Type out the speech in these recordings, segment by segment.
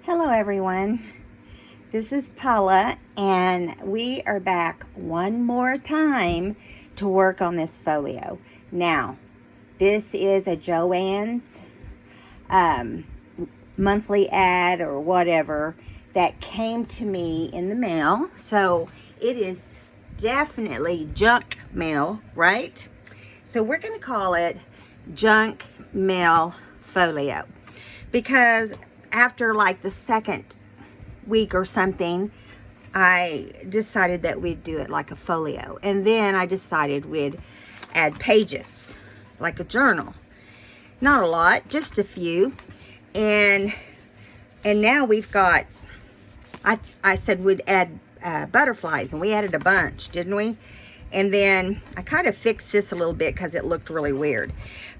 Hello everyone, this is Paula and we are back one more time to work on this folio. Now, this is a Joann's monthly ad or whatever that came to me in the mail. So it is definitely junk mail, right? So we're going to call it junk mail folio because after like the second week or something, I decided that we'd do it like a folio. And then I decided we'd add pages, like a journal. Not a lot, just a few. And now we've got, I said we'd add butterflies, and we added a bunch, didn't we? And then I kind of fixed this a little bit because it looked really weird.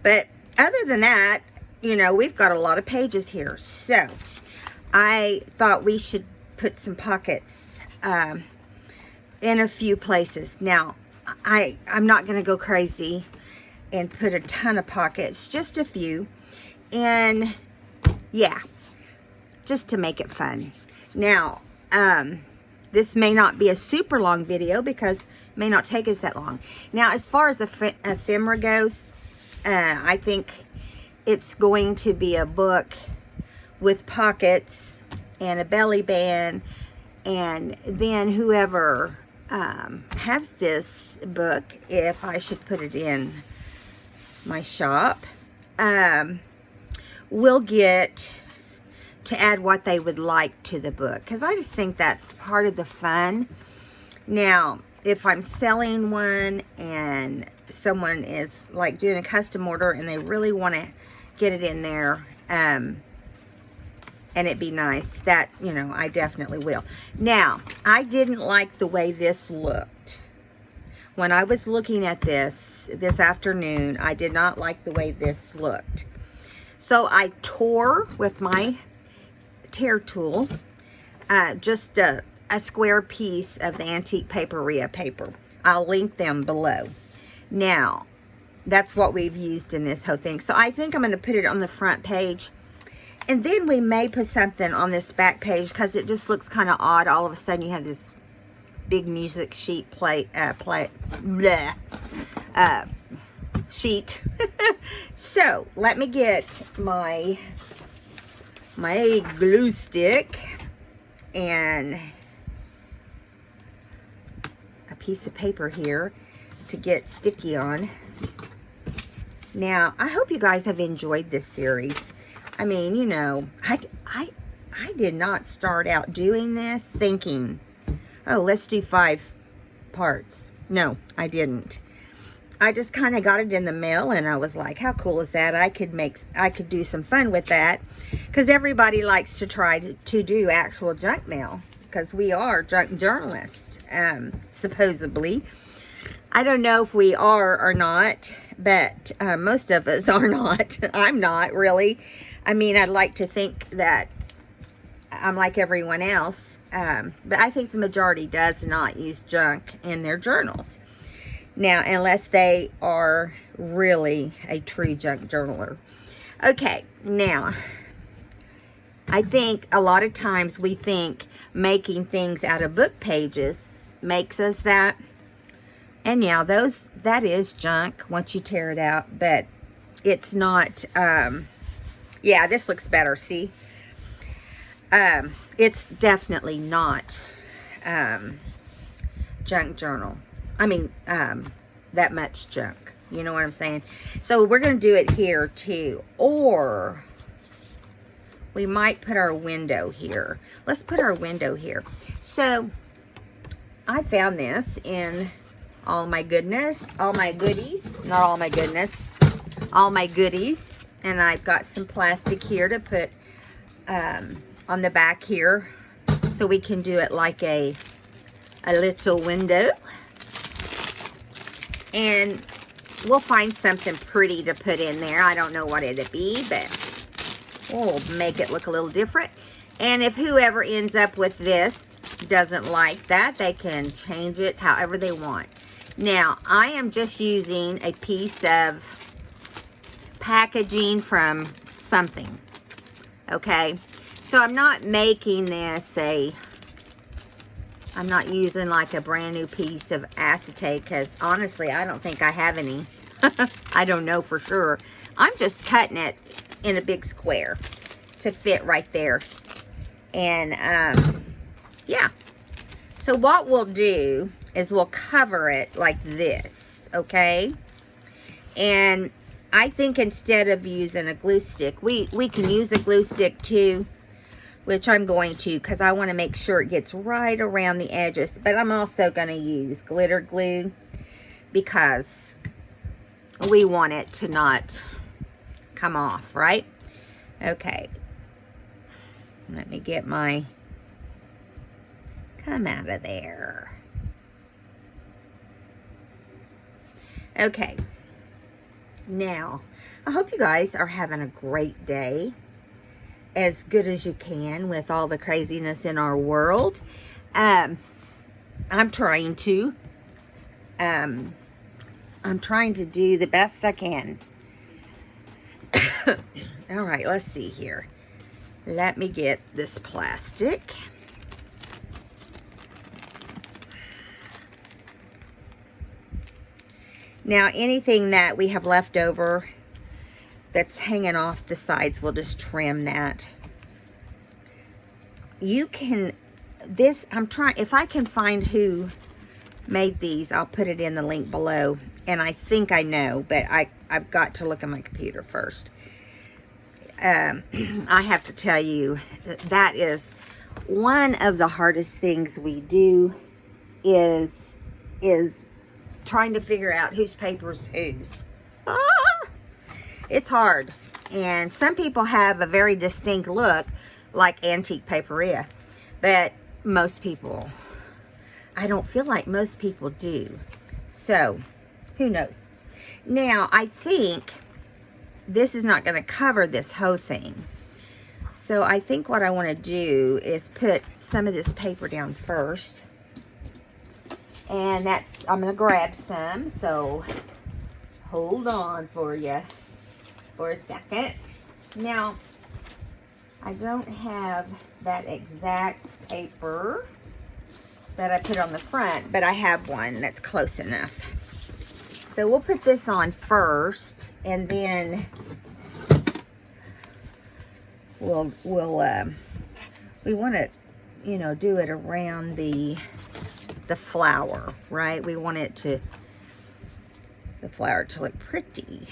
But other than that, you know, we've got a lot of pages here. So I thought we should put some pockets in a few places. Now, I'm not going to go crazy and put a ton of pockets, just a few. And yeah, just to make it fun. Now, this may not be a super long video because it may not take us that long. Now, as far as the ephemera goes, I think it's going to be a book with pockets and a belly band, and then whoever has this book, if I should put it in my shop, will get to add what they would like to the book, because I just think that's part of the fun. Now, if I'm selling one and someone is like doing a custom order and they really want to get it in there, and it'd be nice, that, you know, I definitely will. Now, I didn't like the way this looked. When I was looking at this afternoon, I did not like the way this looked. So I tore with my tear tool just a square piece of the antique paperia paper. I'll link them below. Now, that's what we've used in this whole thing. So I think I'm going to put it on the front page. And then we may put something on this back page because it just looks kind of odd. All of a sudden you have this big music sheet sheet. So let me get my glue stick and a piece of paper here to get sticky on. Now, I hope you guys have enjoyed this series. I mean, you know, I did not start out doing this thinking, oh, let's do 5 parts. No, I didn't. I just kind of got it in the mail and I was like, how cool is that? I could do some fun with that, because everybody likes to try to do actual junk mail, because we are junk journalists, supposedly. I don't know if we are or not, but most of us are not. I'm not really. I mean, I'd like to think that I'm like everyone else, but I think the majority does not use junk in their journals. Now, unless they are really a true junk journaler. Okay, now, I think a lot of times we think making things out of book pages makes us that. And yeah, that is junk once you tear it out, but it's not, yeah, this looks better, see? It's definitely not junk journal. I mean, that much junk. You know what I'm saying? So we're going to do it here too. Or we might put our window here. Let's put our window here. So I found this in all my goodies, not all my goodness, all my goodies. And I've got some plastic here to put on the back here, so we can do it like a little window. And we'll find something pretty to put in there. I don't know what it'd be, but we'll make it look a little different. And if whoever ends up with this doesn't like that, they can change it however they want. Now, I am just using a piece of packaging from something, okay? So I'm not making this I'm not using like a brand new piece of acetate, because honestly, I don't think I have any. I don't know for sure. I'm just cutting it in a big square to fit right there. And yeah. So what we'll do is we'll cover it like this, okay? And I think instead of using a glue stick, we can use a glue stick too, which I'm going to, because I want to make sure it gets right around the edges. But I'm also going to use glitter glue because we want it to not come off, right? Okay. Let me get my, come out of there. Okay. Now, I hope you guys are having a great day, as good as you can with all the craziness in our world. I'm trying to do the best I can. All right, let's see here. Let me get this plastic. Now, anything that we have left over that's hanging off the sides, we'll just trim that. You can, if I can find who made these, I'll put it in the link below. And I think I know, but I've got to look at my computer first. I have to tell you, that is one of the hardest things we do is trying to figure out whose paper is whose. It's hard. And some people have a very distinct look, like antique paperia. But most people, I don't feel like most people do. So, who knows? Now, I think this is not going to cover this whole thing. So, I think what I want to do is put some of this paper down first. And I'm going to grab some. So, hold on for you for a second. Now, I don't have that exact paper that I put on the front, but I have one that's close enough. So we'll put this on first, and then we want to, do it around the flower, right? We want the flower to look pretty.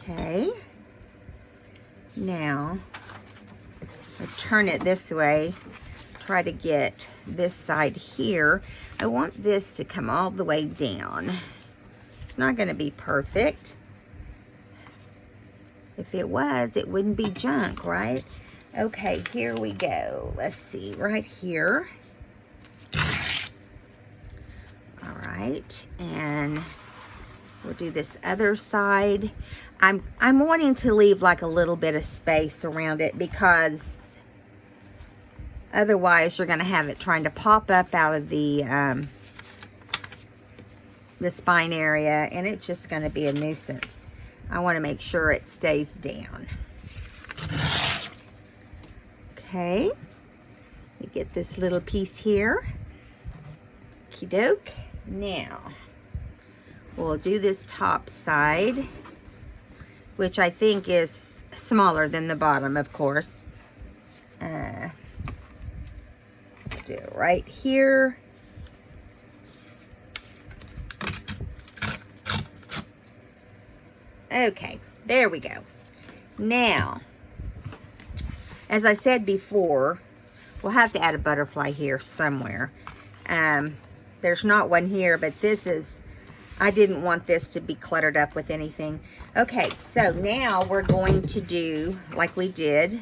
Okay, now I'll turn it this way, try to get this side here. I want this to come all the way down. It's not going to be perfect. If it was, it wouldn't be junk, right? Okay, here we go. Let's see, right here. All right, and we'll do this other side. I'm wanting to leave like a little bit of space around it, because otherwise you're going to have it trying to pop up out of the spine area, and it's just going to be a nuisance. I want to make sure it stays down. Okay, let me get this little piece here. Okie doke. Now, we'll do this top side, which I think is smaller than the bottom, of course. Do it right here. Okay, there we go. Now, as I said before, we'll have to add a butterfly here somewhere. There's not one here, but this is, I didn't want this to be cluttered up with anything. Okay, so now we're going to do like we did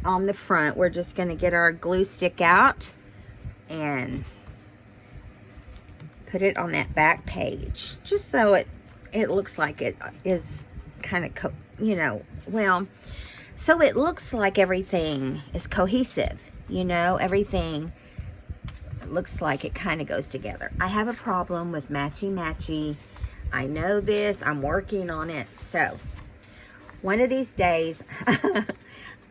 on the front. We're just going to get our glue stick out and put it on that back page, just so it looks like it is kind of, well, so it looks like everything is cohesive, everything looks like it kind of goes together. I have a problem with matchy-matchy I know this. I'm working on it. So one of these days, I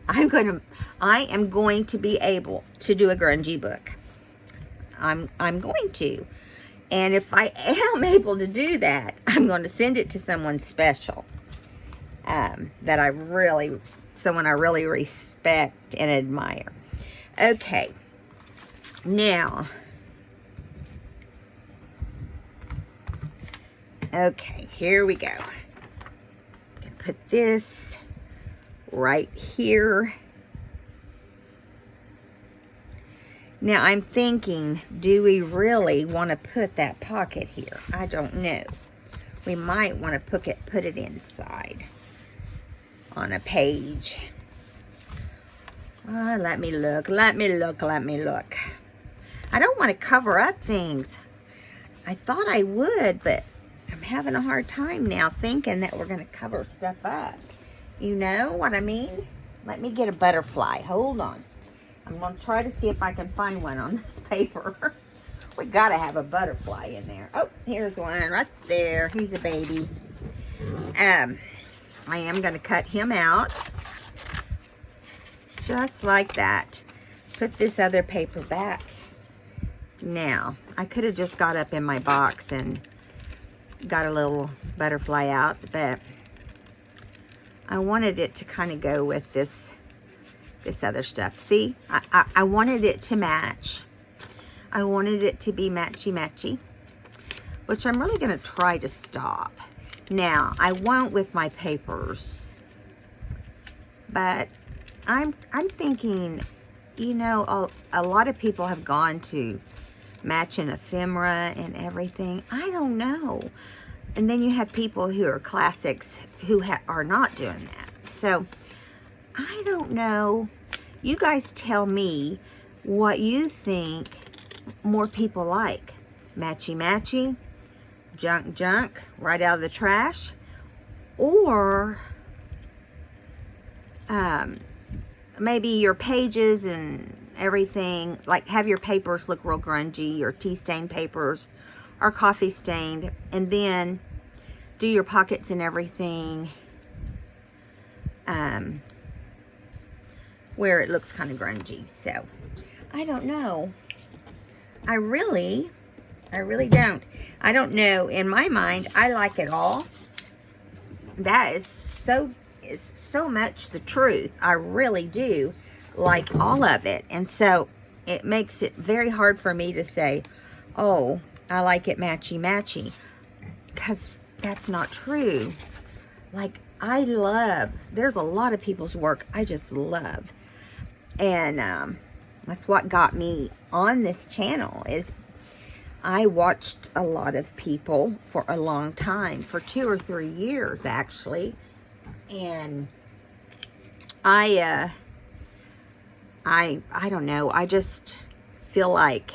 am going to be able to do a grungy book. I'm going to. And if I am able to do that, I'm going to send it to someone special. Someone I really respect and admire. Okay. Now. Okay, here we go. I'm gonna put this right here. Now I'm thinking, do we really want to put that pocket here? I don't know. We might want to put it inside on a page. Let me look. I don't want to cover up things. I thought I would, but I'm having a hard time now thinking that we're going to cover stuff up. You know what I mean? Let me get a butterfly. Hold on. I'm going to try to see if I can find one on this paper. We got to have a butterfly in there. Oh, here's one right there. He's a baby. I am going to cut him out. Just like that. Put this other paper back. Now, I could have just got up in my box and got a little butterfly out, but I wanted it to kind of go with this other stuff. See, I wanted it to match. I wanted it to be matchy-matchy, which I'm really going to try to stop. Now, I won't with my papers, but I'm thinking, you know, a lot of people have gone to matching ephemera and everything. I don't know. And then you have people who are classics who are not doing that. So, I don't know. You guys tell me what you think more people like. Matchy-matchy, junk, right out of the trash, or maybe your pages and everything, like have your papers look real grungy, or tea stained papers, or coffee stained, and then do your pockets and everything where it looks kind of grungy. So I don't know. I really don't. I don't know. In my mind, I like it all. That is so much the truth. I really do like all of it. And so it makes it very hard for me to say, oh, I like it matchy-matchy, because that's not true. Like, there's a lot of people's work I just love. And that's what got me on this channel, is I watched a lot of people for a long time, for 2 or 3 years actually. And I don't know, I just feel like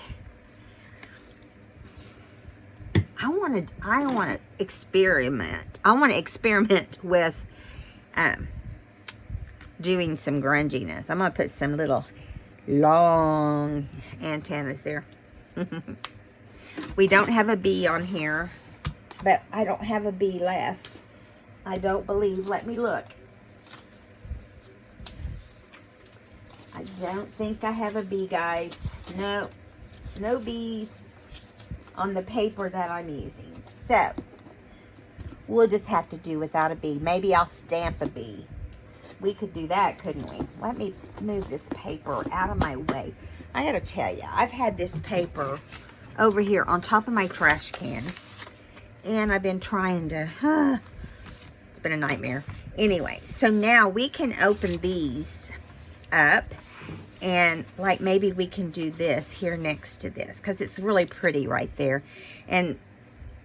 I want to experiment. I want to experiment with doing some grunginess. I'm going to put some little long antennas there. We don't have a bee on here, but I don't have a bee left. I don't believe. Let me look. I don't think I have a bee, guys. No bees on the paper that I'm using. So, we'll just have to do without a bee. Maybe I'll stamp a bee. We could do that, couldn't we? Let me move this paper out of my way. I gotta tell you, I've had this paper over here on top of my trash can, and I've been trying to, it's been a nightmare. Anyway, so now we can open these up, and like maybe we can do this here next to this, because it's really pretty right there. And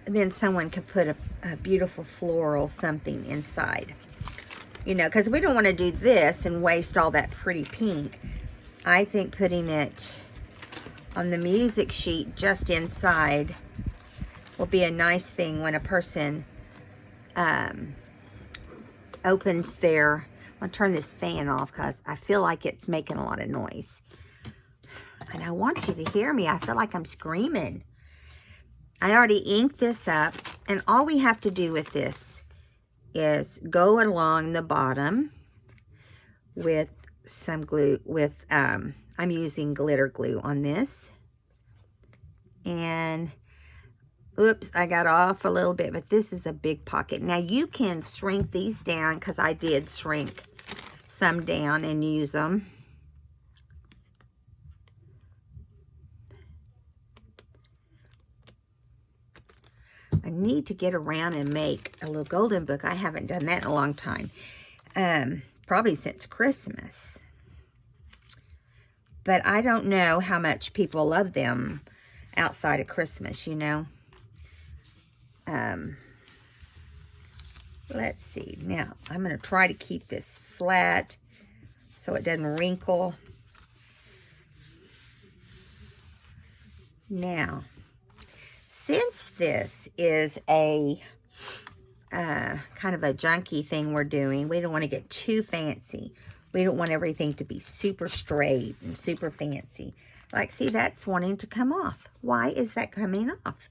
then someone could put a beautiful floral something inside. You know, because we don't want to do this and waste all that pretty pink. I think putting it on the music sheet just inside will be a nice thing when a person opens their... I'm going to turn this fan off because I feel like it's making a lot of noise. And I want you to hear me. I feel like I'm screaming. I already inked this up. And all we have to do with this is go along the bottom with some glue, I'm using glitter glue on this. And oops, I got off a little bit, but this is a big pocket. Now you can shrink these down, because I did shrink some down and use them. I need to get around and make a little golden book. I haven't done that in a long time. Probably since Christmas. But I don't know how much people love them outside of Christmas, you know. Let's see. Now, I'm going to try to keep this flat so it doesn't wrinkle. Now, since this is a kind of a junky thing we're doing, we don't want to get too fancy. We don't want everything to be super straight and super fancy. Like, see, that's wanting to come off. Why is that coming off?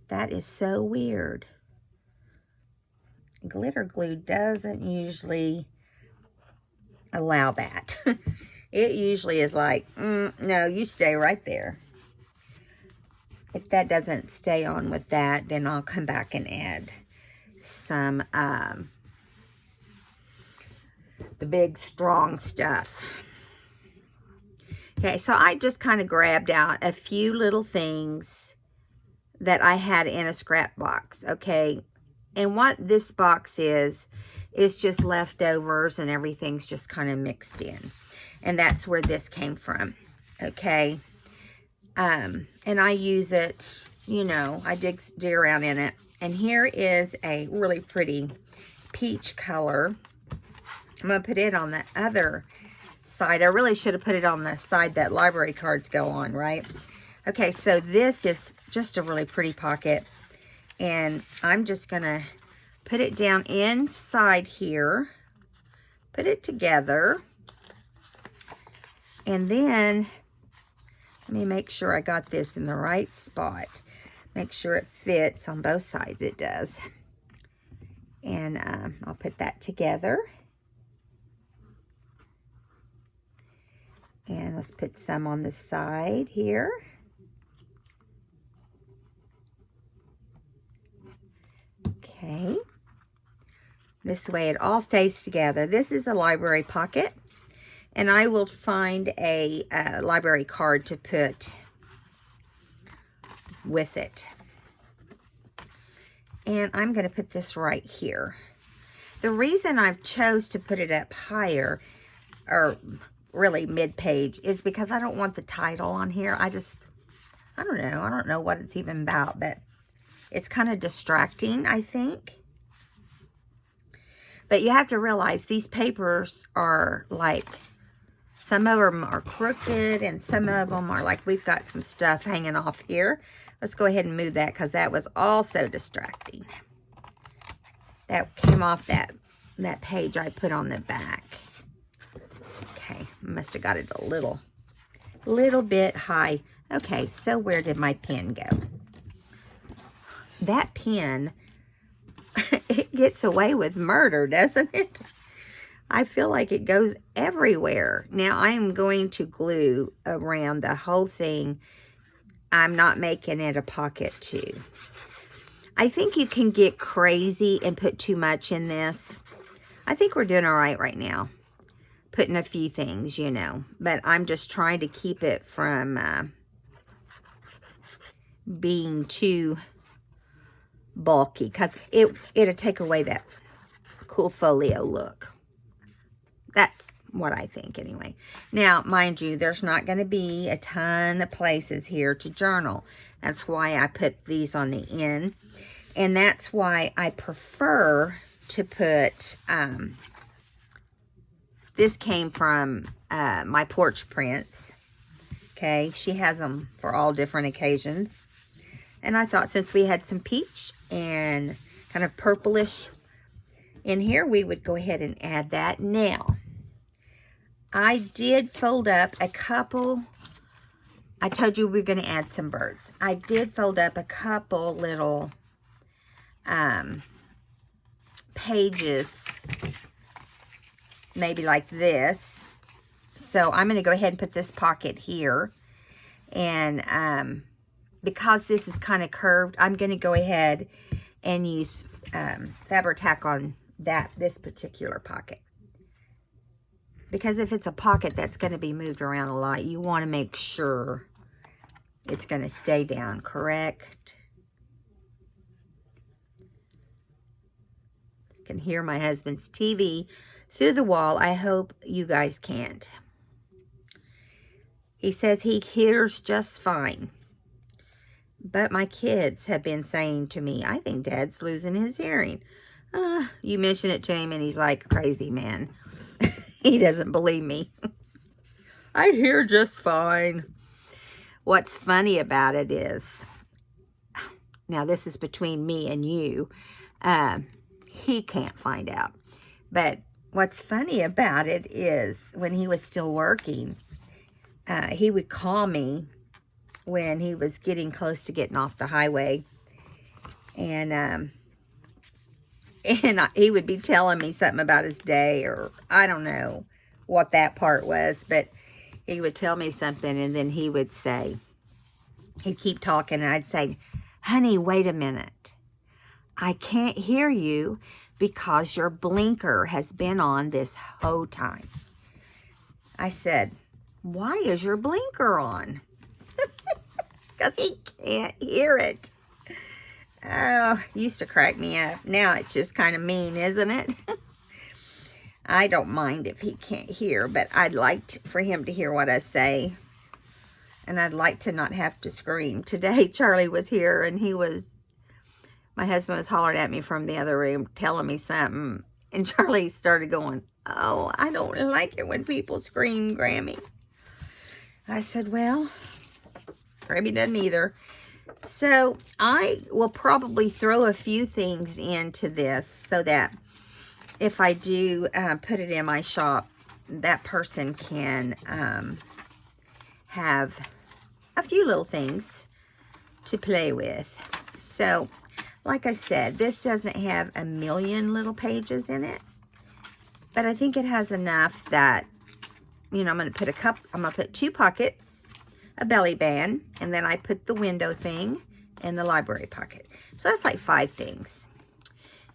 That is so weird. Glitter glue doesn't usually allow that. It usually is like, no, you stay right there. If that doesn't stay on with that, then I'll come back and add some, the big strong stuff. Okay, so I just kind of grabbed out a few little things that I had in a scrap box, okay? And what this box is just leftovers and everything's just kind of mixed in. And that's where this came from, okay? And I use it, you know, I dig around in it. And here is a really pretty peach color. I'm going to put it on the other side. I really should have put it on the side that library cards go on, right? Okay, so this is just a really pretty pocket. And I'm just going to put it down inside here. Put it together. And then, let me make sure I got this in the right spot. Make sure it fits on both sides. It does. And I'll put that together. And let's put some on the side here. Okay. This way it all stays together. This is a library pocket. And I will find a library card to put with it. And I'm going to put this right here. The reason I've chose to put it up higher, or really mid-page, is because I don't want the title on here. I don't know. I don't know what it's even about, but it's kind of distracting, I think. But you have to realize these papers are like, some of them are crooked and some of them are like, we've got some stuff hanging off here. Let's go ahead and move that because that was also distracting. That came off that page I put on the back. Okay, must have got it a little bit high. Okay, so where did my pen go? That pen, it gets away with murder, doesn't it? I feel like it goes everywhere. Now, I am going to glue around the whole thing. I'm not making it a pocket too. I think you can get crazy and put too much in this. I think we're doing all right now. Putting a few things, you know. But I'm just trying to keep it from being too bulky. Because it'll take away that cool folio look. That's what I think anyway. Now, mind you, there's not going to be a ton of places here to journal. That's why I put these on the end. And that's why I prefer to put, this came from my porch prints. Okay, she has them for all different occasions. And I thought since we had some peach and kind of purplish in here, we would go ahead and add that. Now, I did fold up a couple. I told you we were going to add some birds. I did fold up a couple little pages, maybe like this. So I'm going to go ahead and put this pocket here. And because this is kind of curved, I'm going to go ahead and use Fabri-Tac on this particular pocket. Because if it's a pocket that's going to be moved around a lot, you want to make sure it's going to stay down, correct? I can hear my husband's TV through the wall. I hope you guys can't. He says he hears just fine. But my kids have been saying to me, I think Dad's losing his hearing. You mention it to him and he's like, crazy man. He doesn't believe me. I hear just fine. What's funny about it is, now this is between me and you, he can't find out. But what's funny about it is when he was still working, he would call me when he was getting close to getting off the highway. And he would be telling me something about his day, or I don't know what that part was, but he would tell me something, and then he would say, he'd keep talking, and I'd say, honey, wait a minute. I can't hear you because your blinker has been on this whole time. I said, why is your blinker on? Because he can't hear it. Oh, used to crack me up. Now it's just kind of mean, isn't it? I don't mind if he can't hear, but I'd like for him to hear what I say. And I'd like to not have to scream. Today, Charlie was here, and my husband was hollering at me from the other room, telling me something. And Charlie started going, oh, I don't like it when people scream, Grammy. I said, well, Grammy doesn't either. So I will probably throw a few things into this so that if I do put it in my shop, that person can have a few little things to play with. So, like I said, this doesn't have a million little pages in it, but I think it has enough that, you know, I'm going to put 2 pockets, a belly band, and then I put the window thing and the library pocket. So that's like 5 things.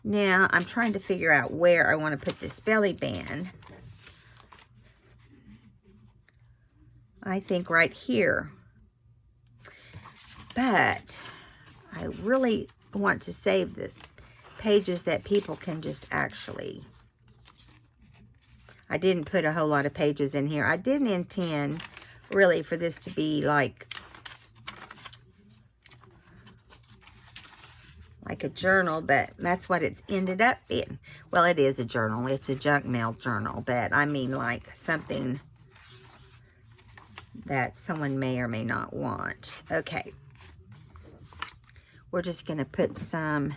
Now I'm trying to figure out where I want to put this belly band. I think right here. But I really want to save the pages that people can just actually. I didn't put a whole lot of pages in here. I didn't intend really for this to be like a journal, but that's what it's ended up being. Well, it is a journal. It's a junk mail journal, but I mean like something that someone may or may not want. Okay. We're just going to put some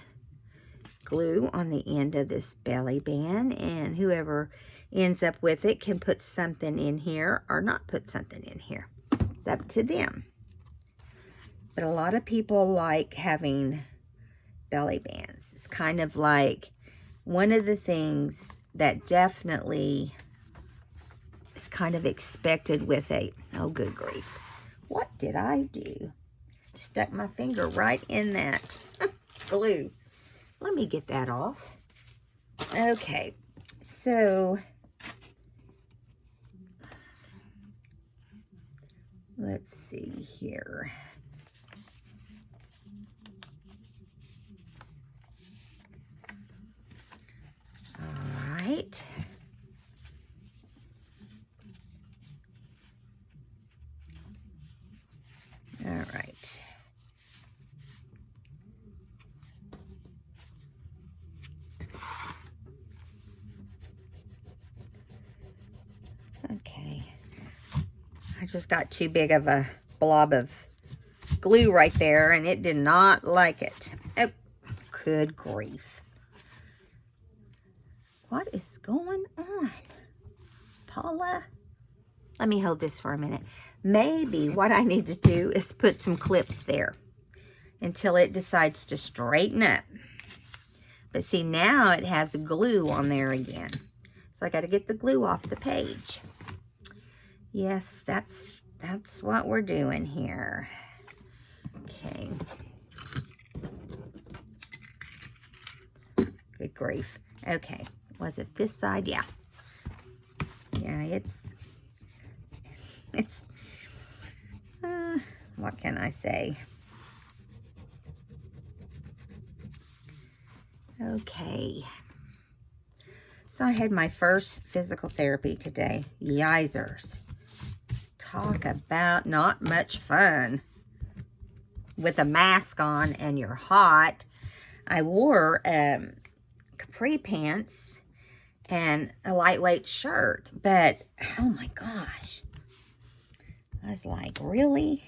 glue on the end of this belly band, and whoever ends up with it can put something in here or not put something in here. It's up to them. But a lot of people like having belly bands. It's kind of like one of the things that definitely is kind of expected with a, oh good grief, what did I do? Stuck my finger right in that glue. Let me get that off. Okay, so let's see here. All right. All right. Okay. I just got too big of a blob of glue right there, and it did not like it. Oh, good grief. What is going on? Paula? Let me hold this for a minute. Maybe what I need to do is put some clips there until it decides to straighten up. But see, now it has glue on there again. So I got to get the glue off the page. Yes, that's what we're doing here. Okay. Good grief. Okay. Was it this side? Yeah. Yeah, it's what can I say? Okay. So I had my first physical therapy today. Yizers. Talk about not much fun. With a mask on and you're hot. I wore capri pants and a lightweight shirt. But, oh my gosh. I was like, really?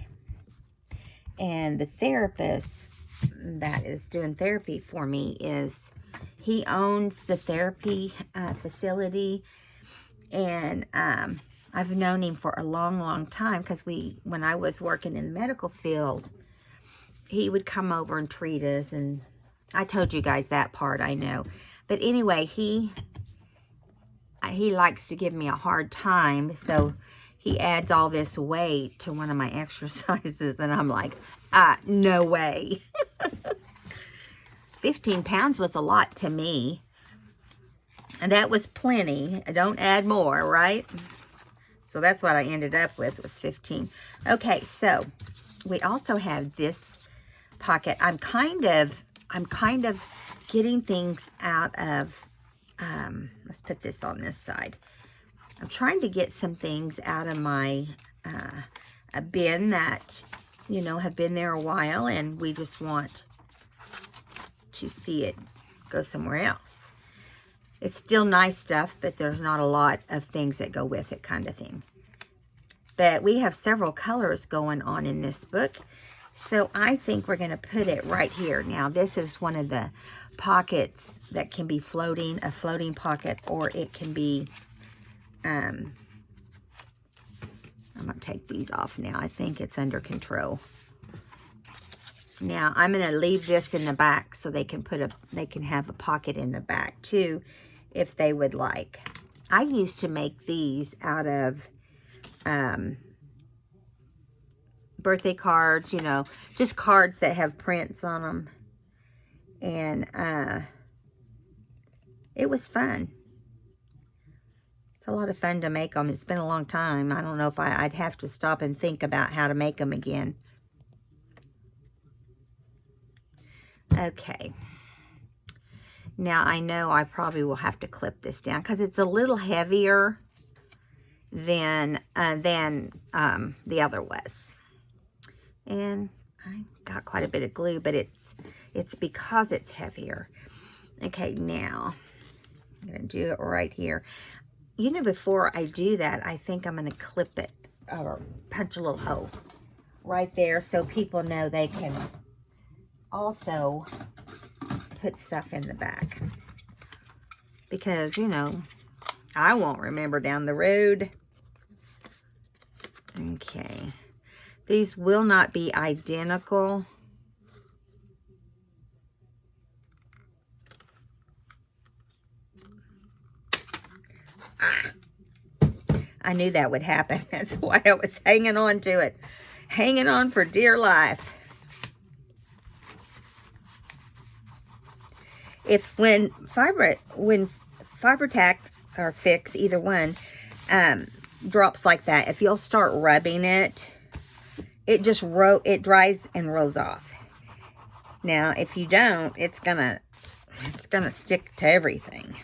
And the therapist that is doing therapy for me he owns the therapy facility. And I've known him for a long, long time because when I was working in the medical field, he would come over and treat us. And I told you guys that part, I know. But anyway, he likes to give me a hard time. So he adds all this weight to one of my exercises. And I'm like, no way. 15 pounds was a lot to me. And that was plenty. Don't add more, right? So that's what I ended up with, was 15. Okay, so we also have this pocket. I'm kind of getting things out of, let's put this on this side. I'm trying to get some things out of my a bin that, you know, have been there a while, and we just want to see it go somewhere else. It's still nice stuff, but there's not a lot of things that go with it, kind of thing. But we have several colors going on in this book, so I think we're going to put it right here. Now, this is one of the pockets that can be floating, a floating pocket, or it can be, I'm going to take these off now. I think it's under control. Now, I'm going to leave this in the back so they can have a pocket in the back too, if they would like. I used to make these out of birthday cards, you know, just cards that have prints on them. And it was fun. It's a lot of fun to make them. It's been a long time. I don't know if I'd have to stop and think about how to make them again. Okay. Now, I know I probably will have to clip this down because it's a little heavier than the other was. And I got quite a bit of glue, but it's because it's heavier. Okay, now I'm going to do it right here. You know, before I do that, I think I'm going to clip it or punch a little hole right there so people know they can also put stuff in the back. Because, you know, I won't remember down the road. Okay. These will not be identical. I knew that would happen. That's why I was hanging on to it. Hanging on for dear life. When Fiber-Tac or Fix, either one, drops like that, if you'll start rubbing it, it just dries and rolls off. Now, if you don't, it's gonna stick to everything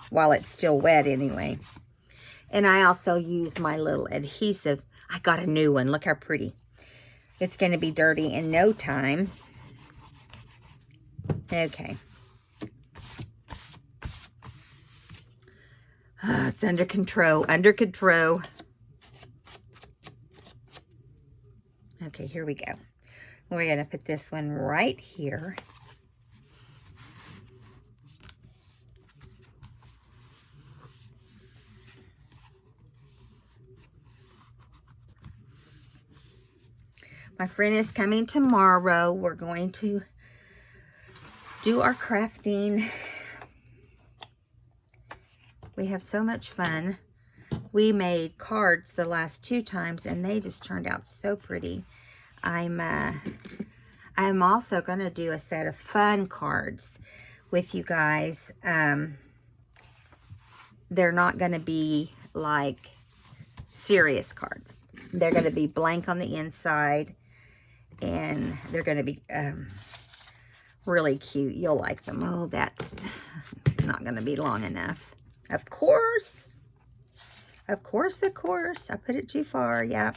while it's still wet anyway. And I also use my little adhesive. I got a new one. Look how pretty. It's going to be dirty in no time. Okay. Oh, it's under control. Under control. Okay, here we go. We're going to put this one right here. My friend is coming tomorrow. We're going to do our crafting. We have so much fun. We made cards the last 2 times and they just turned out so pretty. I'm also going to do a set of fun cards with you guys. They're not going to be like serious cards. They're going to be blank on the inside, and they're going to be really cute. You'll like them. Oh, that's not going to be long enough. Of course. Of course, of course. I put it too far. Yeah.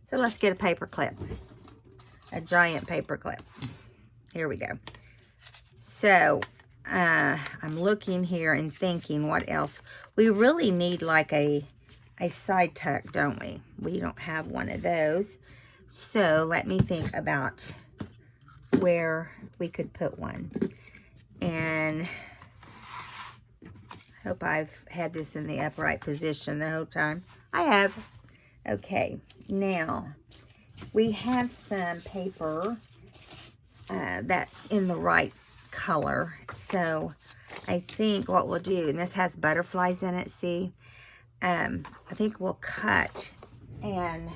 So let's get a paper clip. A giant paper clip. Here we go. So I'm looking here and thinking what else. We really need like a side tuck, don't we? We don't have one of those. So let me think about where we could put one. And I hope I've had this in the upright position the whole time. I have. Okay, now we have some paper that's in the right color. So I think what we'll do, and this has butterflies in it, see? I think we'll cut and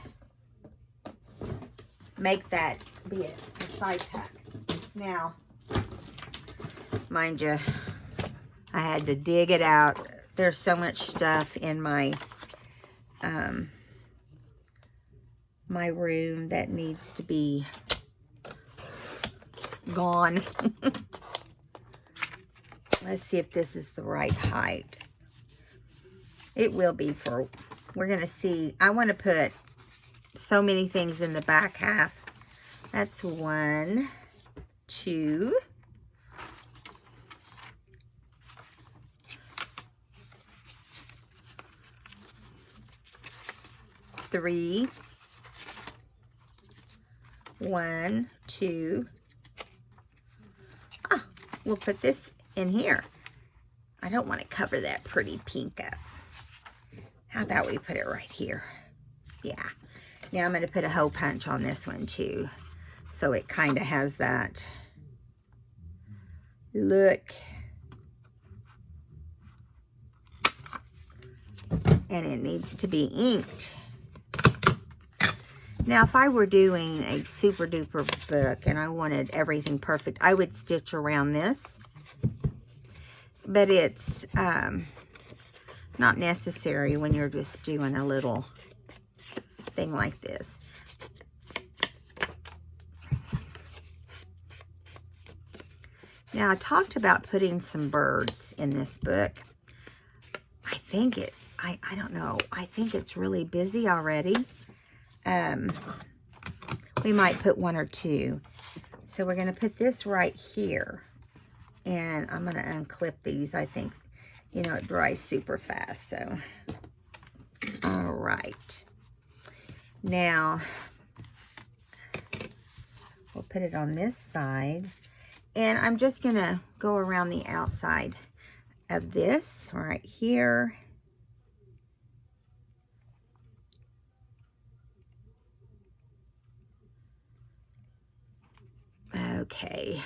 make that be a side tuck. Now, mind you, I had to dig it out. There's so much stuff in my my room that needs to be gone. Let's see if this is the right height. It will be for, we're going to see. I want to put so many things in the back half. That's 1, 2, 3, 1, 2. Ah, we'll put this in here. I don't want to cover that pretty pink up. How about we put it right here? Yeah. Now I'm going to put a hole punch on this one too. So it kind of has that look. And it needs to be inked. Now, if I were doing a super duper book and I wanted everything perfect, I would stitch around this. But it's not necessary when you're just doing a little thing like this. Now, I talked about putting some birds in this book. I think it's, I don't know, I think it's really busy already. We might put 1 or 2. So we're going to put this right here. And I'm going to unclip these. I think, you know, it dries super fast. So, all right. Now, we'll put it on this side. And I'm just going to go around the outside of this right here. Okay.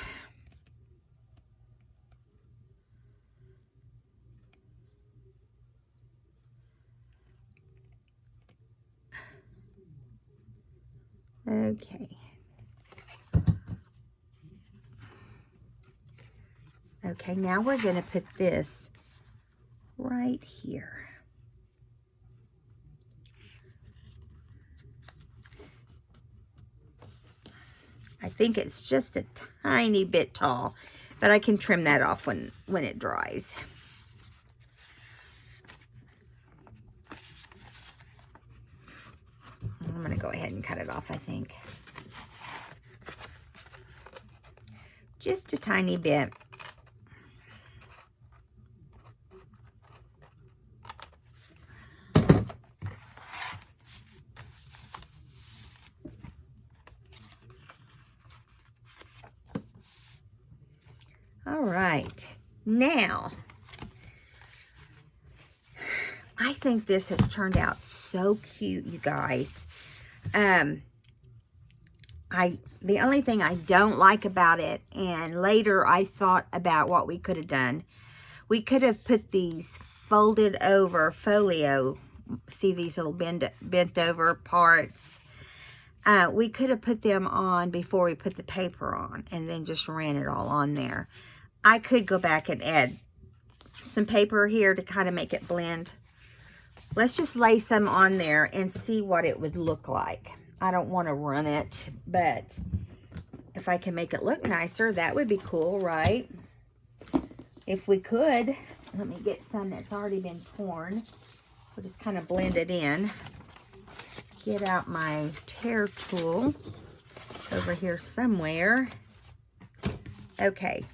Okay. Okay, now we're going to put this right here. I think it's just a tiny bit tall, but I can trim that off when it dries. I'm going to go ahead and cut it off, I think. Just a tiny bit. All right, now, I think this has turned out so cute, you guys. I The only thing I don't like about it, and later I thought about what we could have done. We could have put these folded over folio. See these little bent over parts? We could have put them on before we put the paper on and then just ran it all on there. I could go back and add some paper here to kind of make it blend. Let's just lay some on there and see what it would look like. I don't want to run it, but if I can make it look nicer, that would be cool, right? If we could, let me get some that's already been torn. We'll just kind of blend it in. Get out my tear tool over here somewhere. Okay.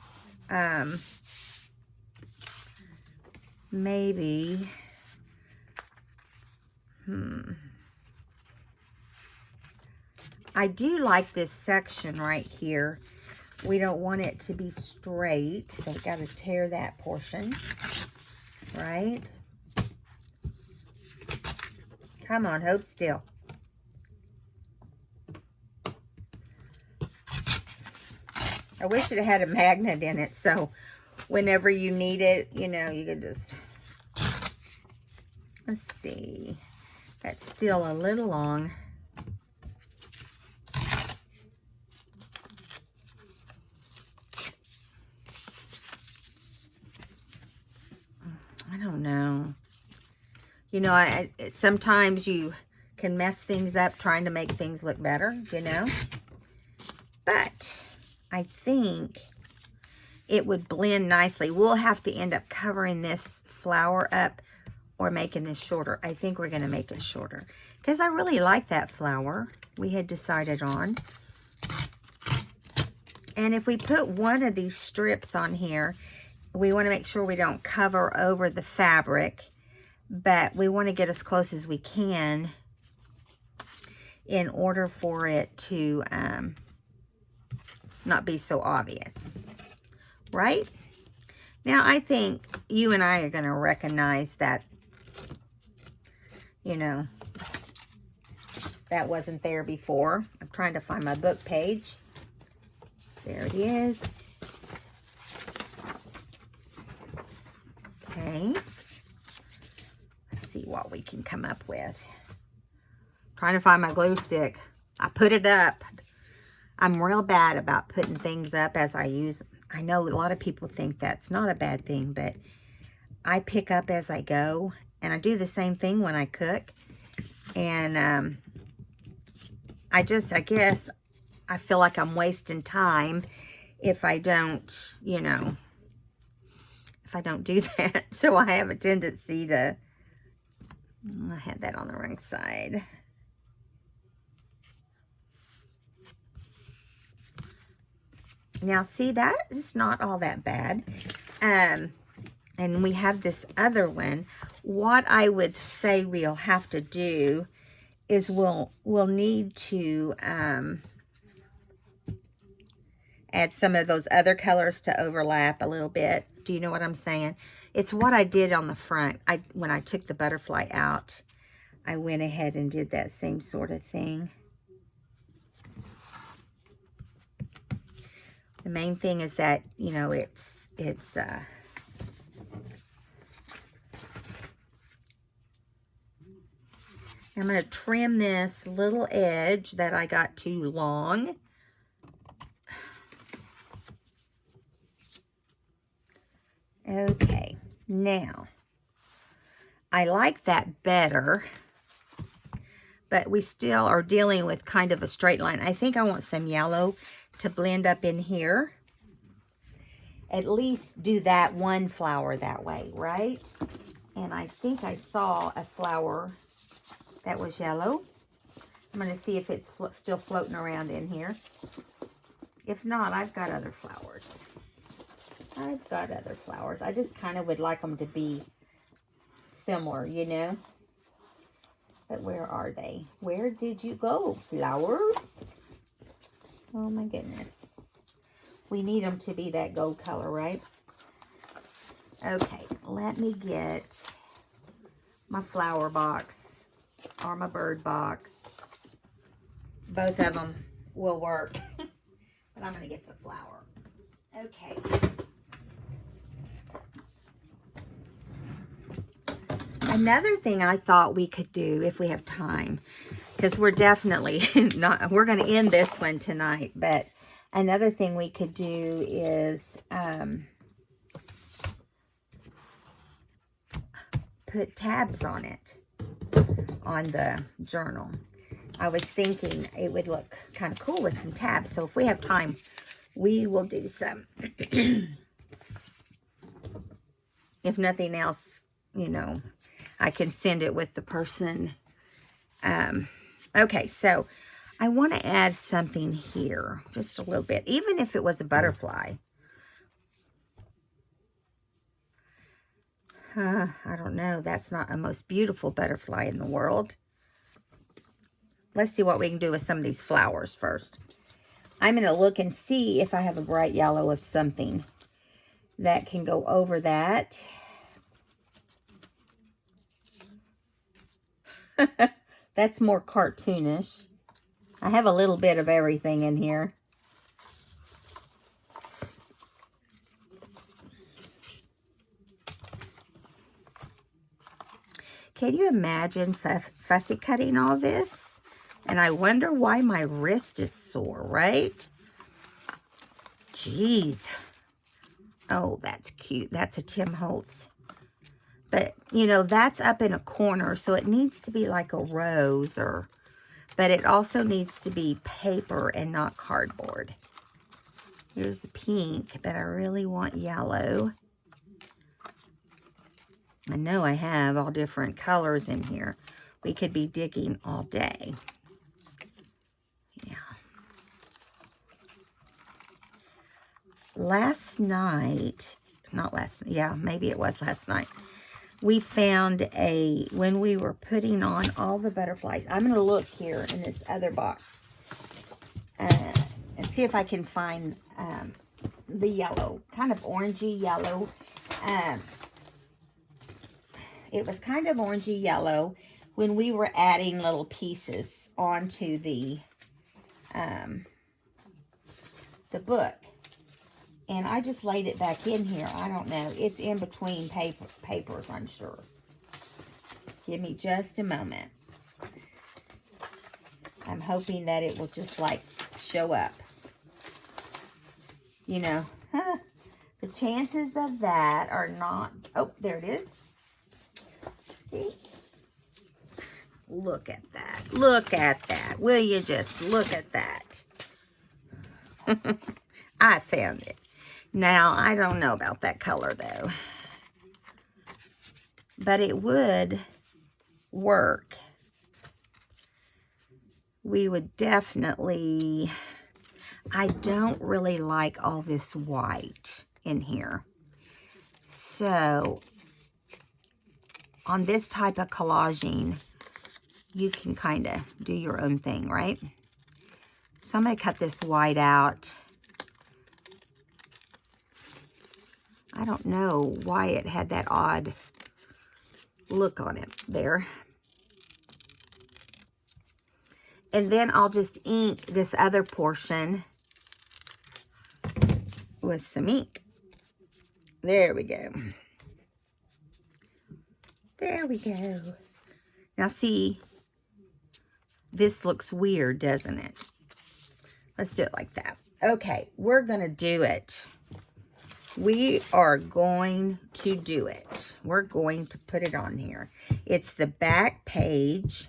Maybe. I do like this section right here. We don't want it to be straight, so we got to tear that portion, right? Come on, hold still. I wish it had a magnet in it, so whenever you need it, you know, you could just, let's see. That's still a little long. I don't know. You know, sometimes you can mess things up trying to make things look better, you know. But I think it would blend nicely. We'll have to end up covering this flower up or making this shorter. I think we're going to make it shorter because I really like that flower we had decided on. And if we put one of these strips on here, we want to make sure we don't cover over the fabric, but we want to get as close as we can in order for it to not be so obvious, right? Now, I think you and I are going to recognize that, you know, that wasn't there before. I'm trying to find my book page. There it is. Okay. Let's see what we can come up with. Trying to find my glue stick. I put it up. I'm real bad about putting things up as I use. I know a lot of people think that's not a bad thing, but I pick up as I go. And I do the same thing when I cook. And I guess I feel like I'm wasting time if I don't, you know, if I don't do that. So I have a tendency to, I had that on the wrong side. Now, see, that is not all that bad. And we have this other one. What I would say we'll have to do is we'll need to add some of those other colors to overlap a little bit. Do you know what I'm saying? It's what I did on the front. When I took the butterfly out, I went ahead and did that same sort of thing. The main thing is that, you know, I'm going to trim this little edge that I got too long. Okay, now, I like that better, but we still are dealing with kind of a straight line. I think I want some yellow to blend up in here. At least do that one flower that way, right? And I think I saw a flower that was yellow. I'm going to see if it's still floating around in here. If not, I've got other flowers. I just kind of would like them to be similar, you know. But where are they? Where did you go, flowers? Oh my goodness. We need them to be that gold color, right? Okay, let me get my flower box or my bird box. Both of them. will work. But I'm going to get the flower. Okay. Another thing I thought we could do if we have time, because we're definitely not, we're going to end this one tonight, but another thing we could do is put tabs on it, on the journal. I was thinking it would look kind of cool with some tabs, so if we have time, we will do some. If nothing else, you know, I can send it with the person. Okay, so I want to add something here, just a little bit, even if it was a butterfly. I don't know. That's not the most beautiful butterfly in the world. Let's see what we can do with some of these flowers first. I'm going to look and see if I have a bright yellow of something that can go over that. That's more cartoonish. I have a little bit of everything in here. Can you imagine fussy cutting all this? And I wonder why my wrist is sore, right? Jeez. Oh, that's cute. That's a Tim Holtz. But, you know, that's up in a corner, so it needs to be like a rose, or, but it also needs to be paper and not cardboard. Here's the pink, but I really want yellow. I know I have all different colors in here. We could be digging all day. Yeah. Last night, not last, yeah, maybe it was last night. We found when we were putting on all the butterflies. I'm going to look here in this other box and see if I can find the yellow, kind of orangey yellow. It was kind of orangey yellow when we were adding little pieces onto the book. And I just laid it back in here. I don't know. It's in between papers, I'm sure. Give me just a moment. I'm hoping that it will just, like, show up. You know, the chances of that are not... Oh, there it is. See? Look at that. Look at that. Will you just look at that? I found it. Now, I don't know about that color, though. But it would work. We would definitely... I don't really like all this white in here. So, on this type of collaging, you can kind of do your own thing, right? So, I'm going to cut this white out. I don't know why it had that odd look on it there. And then I'll just ink this other portion with some ink. There we go. There we go. Now see, this looks weird, doesn't it? Let's do it like that. Okay, we're going to do it. We are going to do it. We're going to put it on here. It's the back page,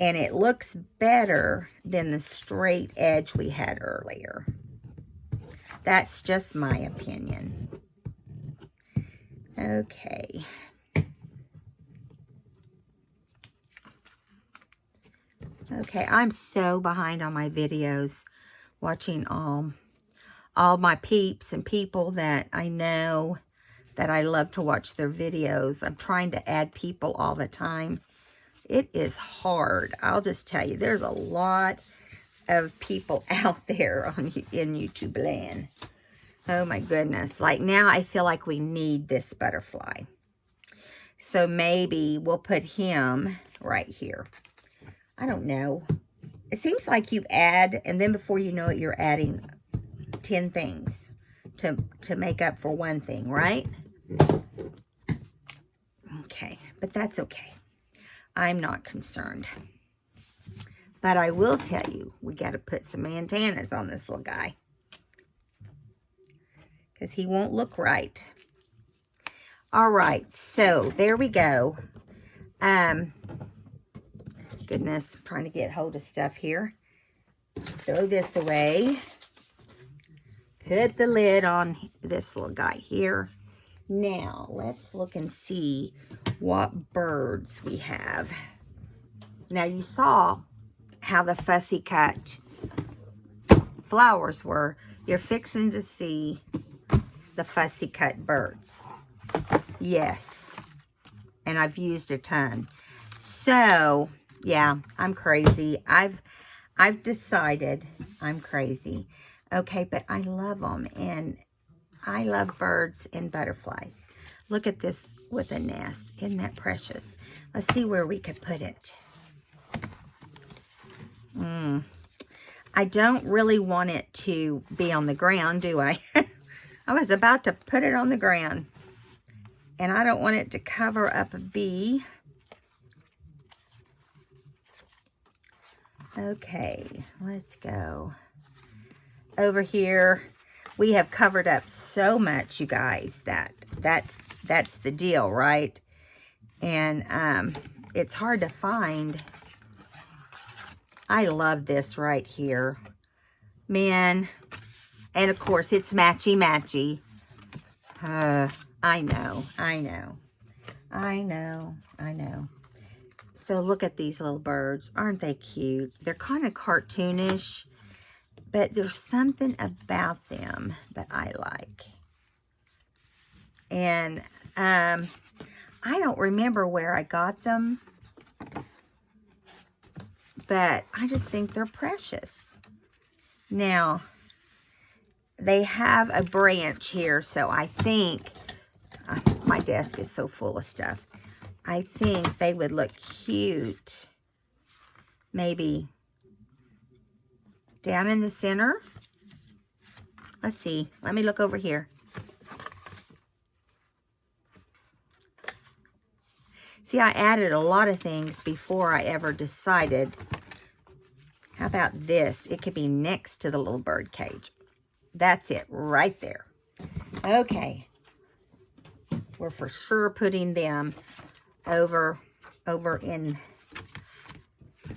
and it looks better than the straight edge we had earlier. That's just my opinion. Okay. Okay, I'm so behind on my videos, watching all my peeps and people that I know that I love to watch their videos. I'm trying to add people all the time. It is hard. I'll just tell you, there's a lot of people out there in YouTube land. Oh my goodness. Like now I feel like we need this butterfly. So maybe we'll put him right here. I don't know. it seems like you add, and then before you know it, you're adding 10 things to make up for one thing, right? Okay, but that's okay. I'm not concerned. But I will tell you, we got to put some antennas on this little guy, because he won't look right. All right, so there we go. Goodness, I'm trying to get hold of stuff here. Throw this away. Put the lid on this little guy here. Now, let's look and see what birds we have. Now, you saw how the fussy cut flowers were. You're fixing to see the fussy cut birds. Yes. And I've used a ton. So, yeah, I'm crazy. I've decided I'm crazy. Okay, but I love them, and I love birds and butterflies. Look at this with a nest. Isn't that precious? Let's see where we could put it. I don't really want it to be on the ground, do I? I was about to put it on the ground, and I don't want it to cover up a bee. Okay, let's go. Over here, we have covered up so much, you guys, that's the deal, right? And it's hard to find. I love this right here. Man, and of course, it's matchy-matchy. I know. So look at these little birds. Aren't they cute? They're kind of cartoonish, but there's something about them that I like. And I don't remember where I got them, but I just think they're precious. Now, they have a branch here, so I think, my desk is so full of stuff. I think they would look cute, maybe down in the center. Let's see. Let me look over here. See, I added a lot of things before I ever decided. How about this? It could be next to the little bird cage. That's it right there. Okay. We're for sure putting them over in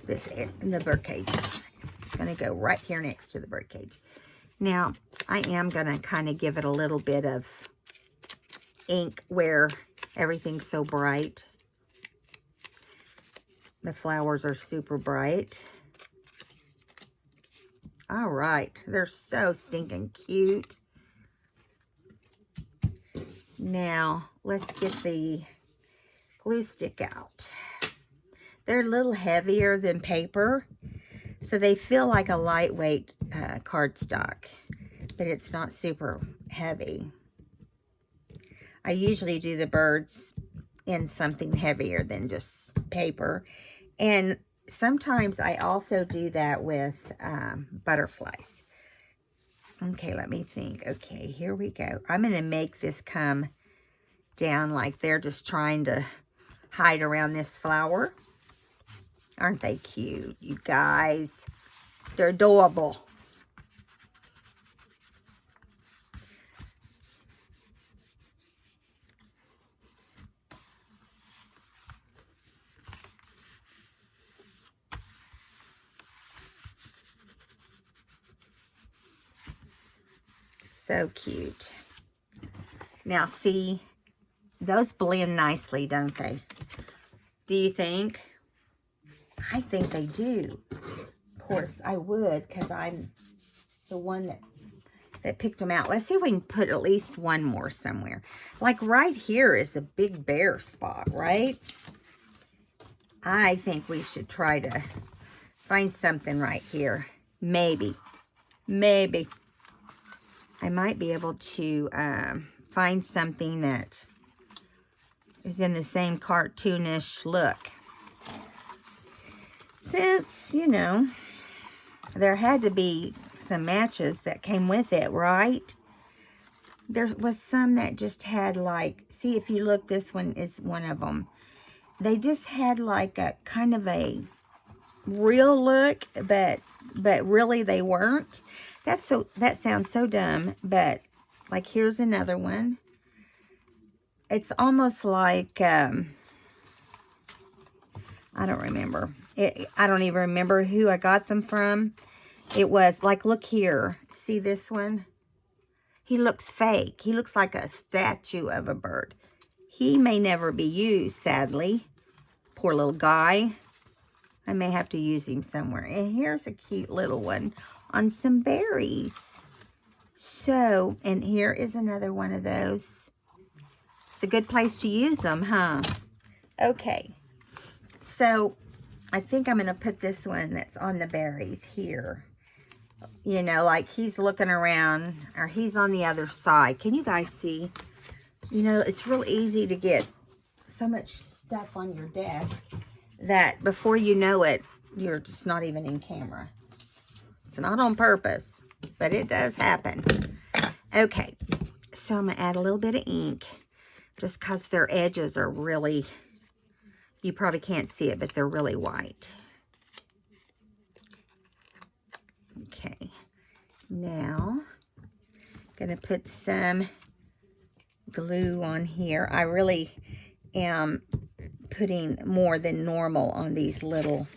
this area, in the bird cage. It's going to go right here next to the bird cage. Now, I am going to kind of give it a little bit of ink where everything's so bright. The flowers are super bright. All right. They're so stinking cute. Now, let's get the glue stick out. They're a little heavier than paper, so they feel like a lightweight cardstock, but it's not super heavy. I usually do the birds in something heavier than just paper, and sometimes I also do that with butterflies. Okay, let me think. Okay, here we go. I'm going to make this come down like they're just trying to hide around this flower. Aren't they cute, you guys? They're adorable. So cute. Now, see, those blend nicely, don't they? Do you think? I think they do. Of course, I would, because I'm the one that picked them out. Let's see if we can put at least one more somewhere. Like right here is a big bare spot, right? I think we should try to find something right here. Maybe. I might be able to find something that is in the same cartoonish look. Since, you know, there had to be some matches that came with it, right? There was some that just had like, see if you look, this one is one of them. They just had like a kind of a real look, but really they weren't. That sounds so dumb, but like here's another one. It's almost like I don't remember. I don't even remember who I got them from. It was like, look here. See this one? He looks fake. He looks like a statue of a bird. He may never be used, sadly. Poor little guy. I may have to use him somewhere. And here's a cute little one on some berries. So, and here is another one of those. It's a good place to use them, huh? Okay. So, I think I'm going to put this one that's on the berries here. You know, like he's looking around, or he's on the other side. Can you guys see? You know, it's real easy to get so much stuff on your desk that before you know it, you're just not even in camera. It's not on purpose, but it does happen. Okay, so I'm going to add a little bit of ink just because their edges are really, you probably can't see it, but they're really white. Okay, now I'm going to put some glue on here. I really am putting more than normal on these little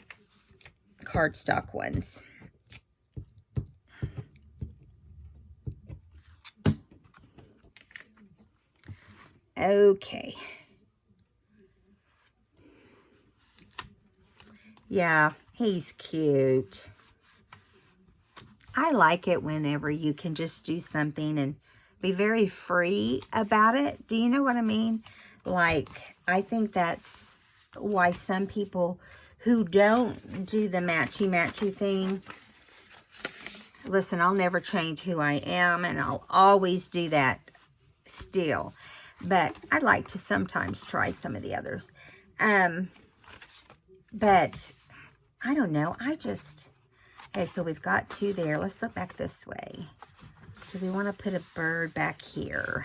cardstock ones. Okay. Yeah, he's cute. I like it whenever you can just do something and be very free about it. Do you know what I mean? Like, I think that's why some people who don't do the matchy-matchy thing, listen, I'll never change who I am, and I'll always do that still. But I like to sometimes try some of the others. But I don't know. Okay, so we've got two there. Let's look back this way. Do we want to put a bird back here?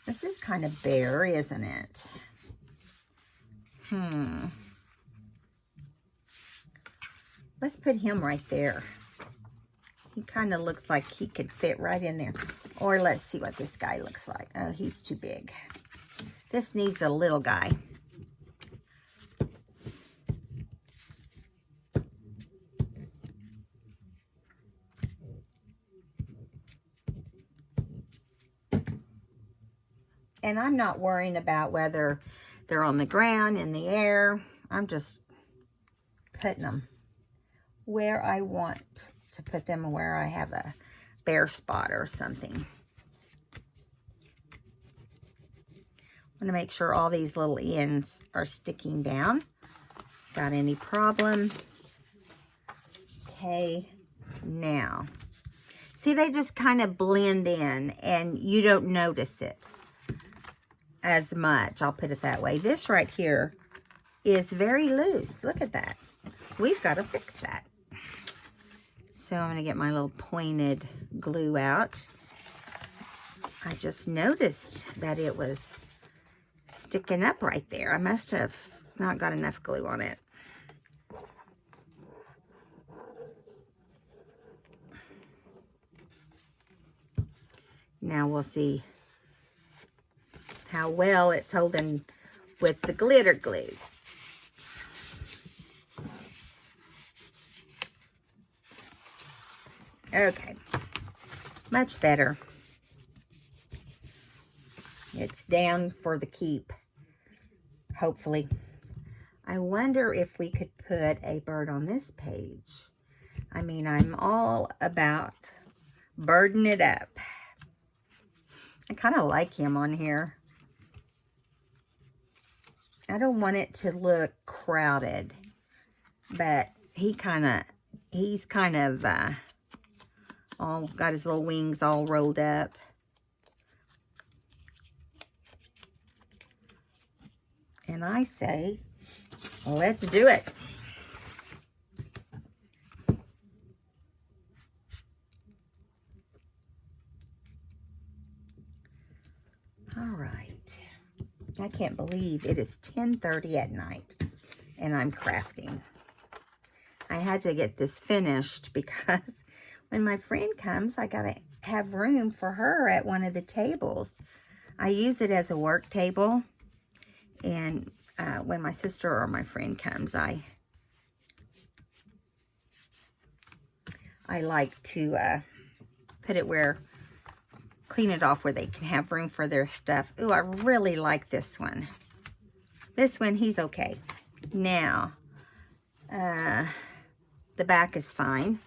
This is kind of bare, isn't it? Let's put him right there. He kind of looks like he could fit right in there. Or let's see what this guy looks like. Oh, he's too big. This needs a little guy. And I'm not worrying about whether they're on the ground, in the air. I'm just putting them where I want to put them, where I have a bare spot or something. I want to make sure all these little ends are sticking down. Got any problem? Okay, now. See, they just kind of blend in and you don't notice it as much. I'll put it that way. This right here is very loose. Look at that. We've got to fix that. So I'm going to get my little pointed glue out. I just noticed that it was sticking up right there. I must have not got enough glue on it. Now we'll see how well it's holding with the glitter glue. Okay, much better. It's down for the keep, hopefully. I wonder if we could put a bird on this page. I mean, I'm all about birding it up. I kind of like him on here. I don't want it to look crowded, but he's kind of all got his little wings all rolled up. And I say, let's do it. All right. I can't believe it is 10:30 at night and I'm crafting. I had to get this finished because when my friend comes, I gotta have room for her at one of the tables. I use it as a work table, and when my sister or my friend comes, I like to put it where, clean it off where they can have room for their stuff. Ooh, I really like this one. This one, he's okay. Now, the back is fine.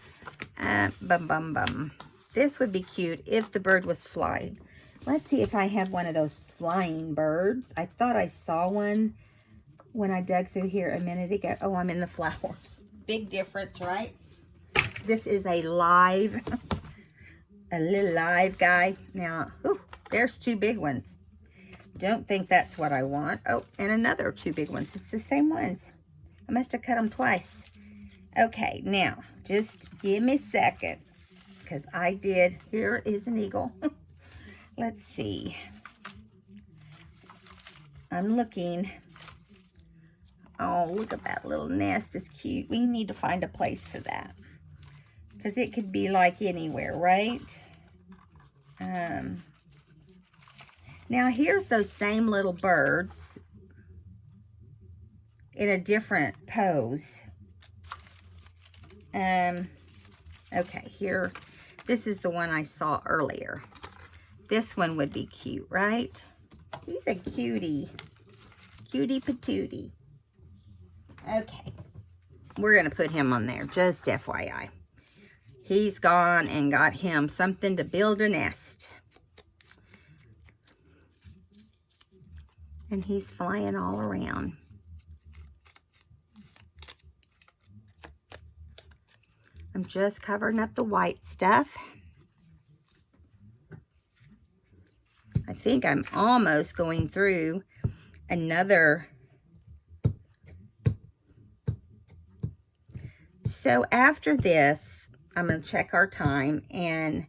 This would be cute if the bird was flying. Let's see if I have one of those flying birds. I thought I saw one when I dug through here a minute ago. Oh, I'm in the flowers. Big difference, right? This is a live, a little live guy. Now, ooh, there's two big ones. Don't think that's what I want. Oh, and another two big ones. It's the same ones. I must have cut them twice. Okay, now, just give me a second, because I did. Here is an eagle. Let's see. I'm looking. Oh, look at that little nest. It's cute. We need to find a place for that, because it could be like anywhere, right? Now, here's those same little birds in a different pose. Okay, here, this is the one I saw earlier. This one would be cute, right? He's a cutie. Cutie patootie. Okay, we're gonna put him on there, just FYI. He's gone and got him something to build a nest. And he's flying all around. I'm just covering up the white stuff. I think I'm almost going through another. So after this, I'm going to check our time, and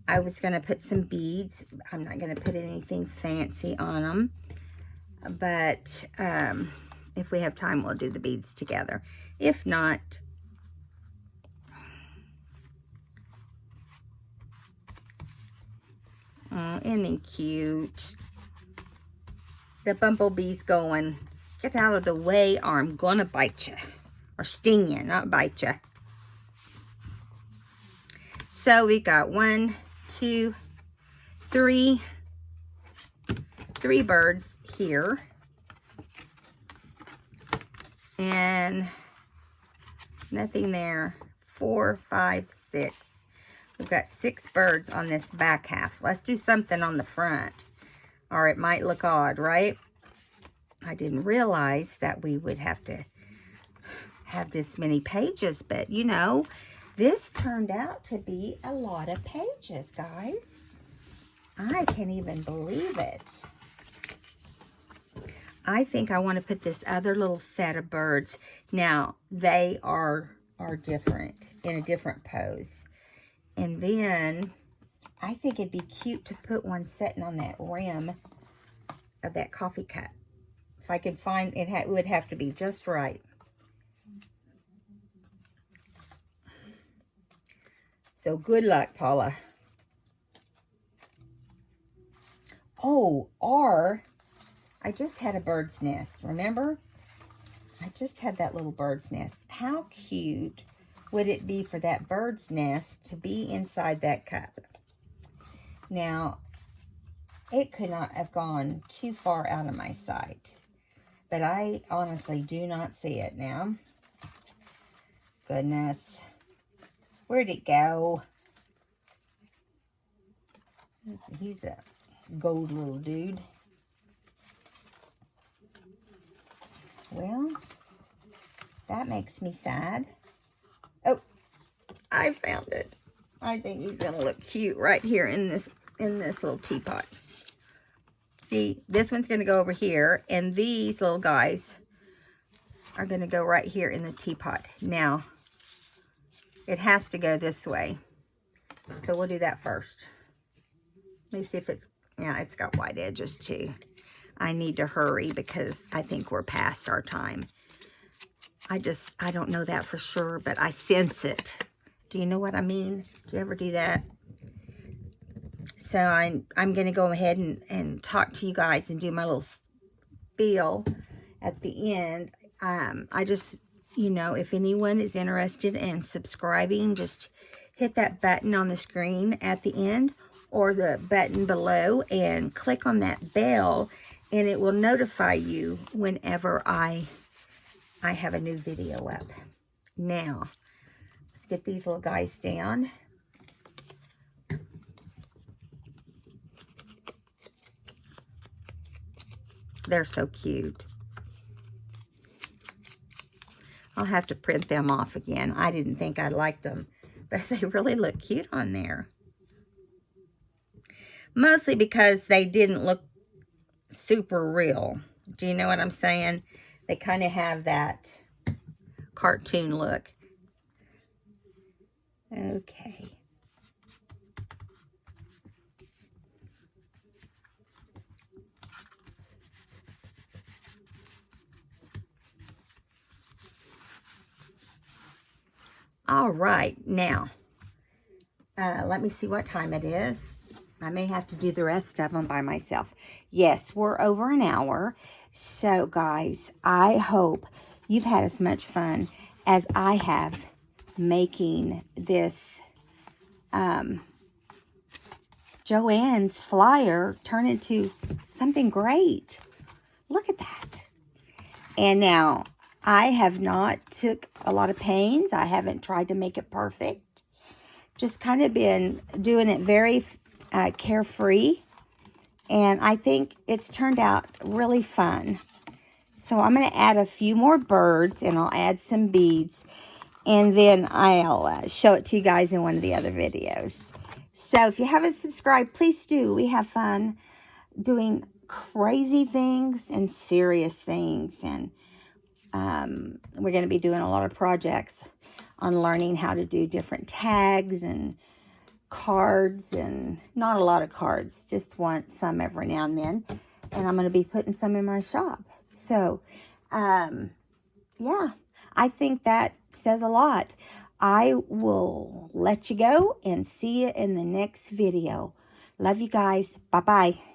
I was going to put some beads. I'm not going to put anything fancy on them, but if we have time, we'll do the beads together. If not, oh, isn't he cute? The bumblebee's going, get out of the way or I'm gonna bite you. Or sting you, not bite you. So we got 1, 2, 3 birds here. And nothing there. 4, 5, 6. We've got 6 birds on this back half. Let's do something on the front, or it might look odd, right? I didn't realize that we would have to have this many pages, but you know, this turned out to be a lot of pages, guys. I can't even believe it. I think I want to put this other little set of birds. Now, they are different, in a different pose. And then I think it'd be cute to put one sitting on that rim of that coffee cup. If I could find it, it would have to be just right. So good luck, Paula. Oh, I just had a bird's nest, remember? I just had that little bird's nest. How cute would it be for that bird's nest to be inside that cup? Now, it could not have gone too far out of my sight, but I honestly do not see it now. Goodness. Where'd it go? He's a gold little dude. Well, that makes me sad. Oh, I found it. I think he's gonna look cute right here in this little teapot. See, this one's gonna go over here, and these little guys are gonna go right here in the teapot. Now, it has to go this way, so we'll do that first. Let me see if it's Yeah, it's got white edges too. I need to hurry because I think we're past our time. I don't know that for sure, but I sense it. Do you know what I mean? Do you ever do that? So I'm going to go ahead and talk to you guys and do my little spiel at the end. I just, you know, if anyone is interested in subscribing, just hit that button on the screen at the end or the button below and click on that bell, and it will notify you whenever I have a new video up. Now, let's get these little guys down. They're so cute. I'll have to print them off again. I didn't think I liked them, but they really look cute on there. Mostly because they didn't look super real. Do you know what I'm saying? They kind of have that cartoon look. Okay. All right, now, let me see what time it is. I may have to do the rest of them by myself. Yes, we're over an hour. So, guys, I hope you've had as much fun as I have making this Joann's flyer turn into something great. Look at that. And now, I have not took a lot of pains. I haven't tried to make it perfect. Just kind of been doing it very carefree. And I think it's turned out really fun. So I'm going to add a few more birds, and I'll add some beads. And then I'll show it to you guys in one of the other videos. So if you haven't subscribed, please do. We have fun doing crazy things and serious things. And we're going to be doing a lot of projects on learning how to do different tags and cards, and not a lot of cards, just want some every now and then. And I'm going to be putting some in my shop. So, yeah, I think that says a lot. I will let you go and see you in the next video. Love you guys. Bye-bye.